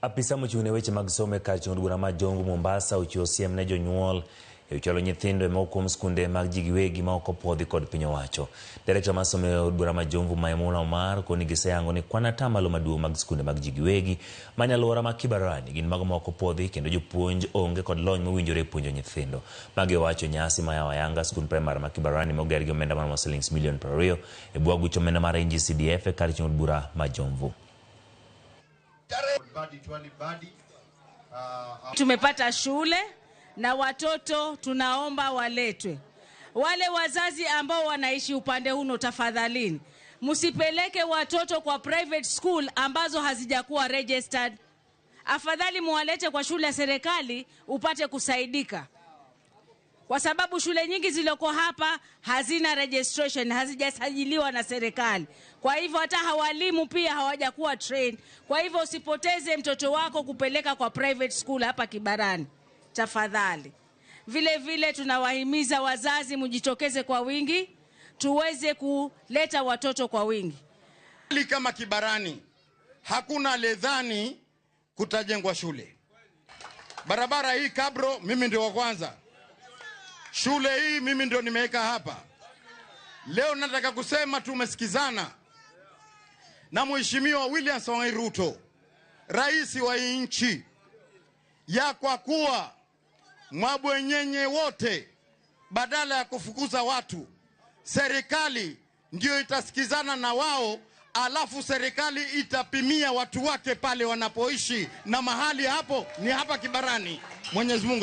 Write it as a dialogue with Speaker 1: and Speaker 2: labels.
Speaker 1: Apisa mochung'ne weche mag somo kar chung' bura ma Jongu Mombasa ochiwo siem ne jonyuol e chalo nyithindo mokum skunde mag ji giwegi ma ok opwodhi kod piny owacho. Direkta mar somo e bura ma Jongu Maimuna Omar koni giseyango ni kwan atamalo maduong' mag skunde mag ji giwegi manya alwora ma Kibarani gin mago ma ok opwodhi kendo jopuonj onge kod lony mowinjore puonjo nyithindo. Magi owacho nyasi ma Yawayanga skund primar ma Kibarani moger gi omenda mar shillings milion 20 e bwo aguch omenda mar NG-CDF kar chung' bura ma Jongu.
Speaker 2: Tumepata shule na watoto tunaomba waletwe. Wale wazazi ambao wanaishi upande huno, tafadhalini msipeleke watoto kwa private school ambazo hazijakuwa registered. Afadhali muwalete kwa shule ya serikali upate kusaidika. Kwa sababu shule nyingi zilizoko hapa hazina registration, hazijasajiliwa na serikali. Kwa hivyo hata hawalimu pia hawajakuwa trained. Kwa hivyo usipoteze mtoto wako kupeleka kwa private school hapa Kibarani, tafadhali. Vile vile tunawahimiza wazazi mjitokeze kwa wingi, tuweze kuleta watoto kwa wingi.
Speaker 3: Kama Kibarani hakuna ledhani kutajengwa shule. Barabara hii Kabro mimi ndio wa kwanza. Shule hii mimi ndio nimeweka hapa. Leo nataka kusema tumesikizana na Mheshimiwa William Samoei Ruto, rais wa nchi, ya kwa kuwa mabwenyenye wote badala ya kufukuza watu, serikali ndio itasikizana na wao, alafu serikali itapimia watu wake pale wanapoishi, na mahali hapo ni hapa Kibarani. Mwenyezi Mungu